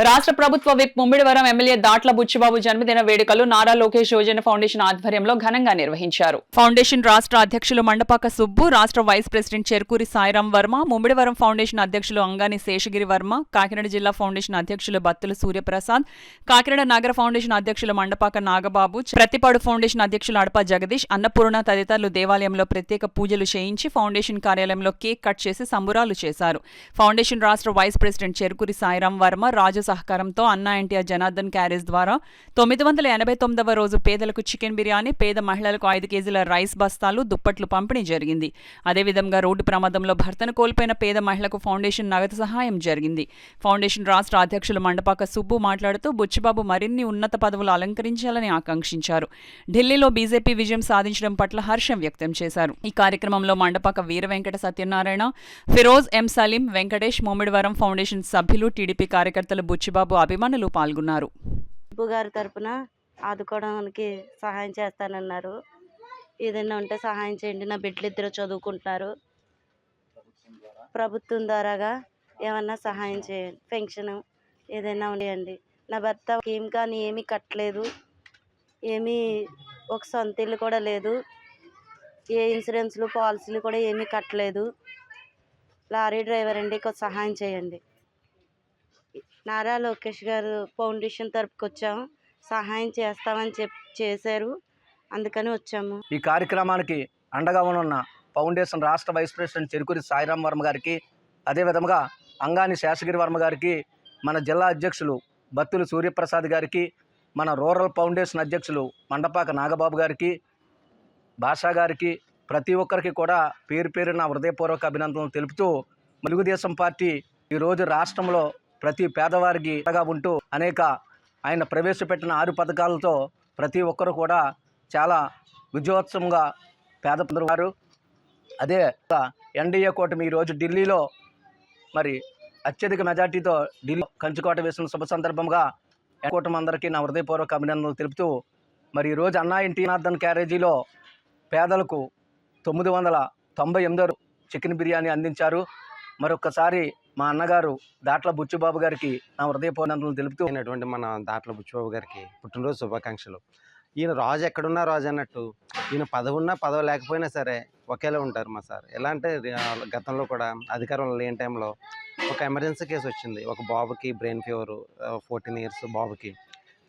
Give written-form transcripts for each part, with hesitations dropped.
రాష్ట్ర ప్రభుత్వ whip Mummidivaram MLA Datla Buchibabu జన్మదిన వేడుకలు నారా లోకేష్ యోజన ఫౌండేషన్ ఆధ్వర్యంలో ఘనంగా నిర్వహించారు. ఫౌండేషన్ రాష్ట్ర అధ్యక్షులు మండపాక సుబ్బు, రాష్ట్ర vice president Cherukuri Sairam Varma, Mummidivaram foundation అధ్యక్షులు అంగాని శేషగిరి వర్మ, కాకినాడ జిల్లా ఫౌండేషన్ అధ్యక్షులు బత్తుల సూర్యప్రసాద్, కాకినాడ నగర ఫౌండేషన్ అధ్యక్షులు మండపాక నాగబాబు, ప్రతిపాడు ఫౌండేషన్ అధ్యక్షులు అడప జగదీష్, అన్నపూర్ణ తదితరులు దేవాలయంలో ప్రత్యేక పూజలు చేయించి ఫౌండేషన్ కార్యాలయంలో కేక్ కట్ చేసి సంబురాలు చేశారు. ఫౌండేషన్ రాష్ట్ర వైస్ ప్రెసిడెంట్ చెరుకూరి సాయిరాం వర్మ, రాజు సహకారంతో అన్నా ఎన్టీఆర్ జనార్దన్ క్యారేజ్ ద్వారా 989వ రోజు పేదలకు చికెన్ బిర్యానీ, పేద మహిళలకు 5 కేజీల రైస్ బస్తాలు, దుప్పట్లు పంపిణీ జరిగింది. అదేవిధంగా రోడ్డు ప్రమాదంలో భర్తను కోల్పోయిన పేద మహిళకు ఫౌండేషన్ నగదు సహాయం జరిగింది. ఫౌండేషన్ రాష్ట్ర అధ్యక్షులు మండపాక సుబ్బు మాట్లాడుతూ బుచ్చిబాబు మరిన్ని ఉన్నత పదవులు అలంకరించాలని ఆకాంక్షించారు. ఢిల్లీలో బీజేపీ విజయం సాధించడం పట్ల హర్షం వ్యక్తం చేశారు. ఈ కార్యక్రమంలో మండపాక వీర వెంకట సత్యనారాయణ, ఫిరోజ్ ఎం సలీం, వెంకటేష్, ముమ్మిడివరం ఫౌండేషన్ సభ్యులు, టీడీపీ కార్యకర్తలు, బుచ్చిబాబు అభిమానులు పాల్గొన్నారు. గారి తరపున ఆదుకోవడానికి సహాయం చేస్తానన్నారు. ఏదైనా ఉంటే సహాయం చేయండి, నా బిడ్డలు ఇద్దరు చదువుకుంటున్నారు. ప్రభుత్వం ద్వారాగా ఏమన్నా సహాయం చేయండి, పెన్షన్ ఏదైనా ఉండేయండి. నా భర్త ఏం కానీ ఏమీ కట్టలేదు, ఏమీ ఒక సొంత ఇల్లు కూడా లేదు, ఏ ఇన్సూరెన్స్లు పాలసీలు కూడా ఏమీ కట్టలేదు. లారీ డ్రైవర్ అండి, కొంచెం సహాయం చేయండి. నారా లోకేష్ గారు ఫౌండేషన్ తరపుకి వచ్చాము, సహాయం చేస్తామని చేశారు, అందుకని వచ్చాము. ఈ కార్యక్రమానికి అండగా ఉన్న ఫౌండేషన్ రాష్ట్ర వైస్ ప్రెసిడెంట్ చెరుకూరి సాయిరాం వర్మ గారికి, అదేవిధంగా అంగాని శేషగిరి వర్మ గారికి, మన జిల్లా అధ్యక్షులు బత్తుల సూర్యప్రసాద్ గారికి, మన రూరల్ ఫౌండేషన్ అధ్యక్షులు మండపాక నాగబాబు గారికి, భాషా గారికి, ప్రతి ఒక్కరికి కూడా పేరు పేరు నా హృదయపూర్వక అభినందనలు తెలుపుతూ, తెలుగుదేశం పార్టీ ఈరోజు రాష్ట్రంలో ప్రతి పేదవారికి ఉంటూ ఆయన ప్రవేశపెట్టిన 6 పథకాలతో ప్రతి ఒక్కరు కూడా చాలా విజయోత్సవంగా పేదవారు. అదే ఎన్డీఏ కూటమి ఈరోజు ఢిల్లీలో మరి అత్యధిక మెజార్టీతో ఢిల్లీ కంచుకోట వేసిన శుభ సందర్భంగా కూటమి అందరికీ నా హృదయపూర్వక అభినందనలు తెలుపుతూ, మరి ఈరోజు అన్నా ఎన్టీఆర్ జనార్దన్ క్యారేజీలో పేదలకు 998 చికెన్ బిర్యానీ అందించారు. మరొకసారి మా అన్నగారు దాట్ల బుచ్చిబాబు గారికి నా హృదయపూర్వకంగా తెలుపుతూ మన దాట్ల బుచ్చిబాబు గారికి పుట్టినరోజు శుభాకాంక్షలు. ఈయన రాజు ఎక్కడున్నా రాజు అన్నట్టు, ఈయన పదవి ఉన్నా పదవి లేకపోయినా సరే ఒకేలా ఉంటారు మా సార్. ఎలా అంటే గతంలో కూడా అధికారంలో లేని టైంలో ఒక ఎమర్జెన్సీ కేసు వచ్చింది. ఒక బాబుకి బ్రెయిన్ ఫీవర్, 14 ఇయర్స్ బాబుకి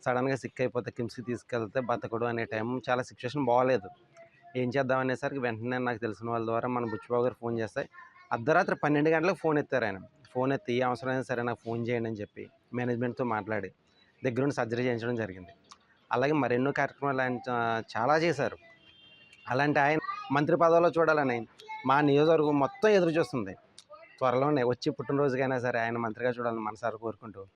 సడన్గా సిక్ అయిపోతే కిమ్స్కి తీసుకెళ్తే బతకడు అనే టైం, చాలా సిచ్యువేషన్ బాగోలేదు. ఏం చేద్దాం అనేసరికి వెంటనే నాకు తెలిసిన వాళ్ళ ద్వారా మన బుచ్చిబాబు గారు ఫోన్ చేస్తే అర్ధరాత్రి 12 గంటలకు ఫోన్ ఎత్తారు. ఆయన ఫోన్ ఎత్తి అవసరమైనా సరే నాకు ఫోన్ చేయండి అని చెప్పి మేనేజ్మెంట్తో మాట్లాడి దగ్గరుండి సర్జరీ చేయించడం జరిగింది. అలాగే మరెన్నో కార్యక్రమాలు ఆయన చాలా చేశారు. అలాంటి ఆయన మంత్రి పదవిలో చూడాలని మా నియోజకవర్గం మొత్తం ఎదురు చూస్తుంది. త్వరలోనే వచ్చి పుట్టినరోజుకైనా సరే ఆయన మంత్రిగా చూడాలని మనసారా కోరుకుంటూ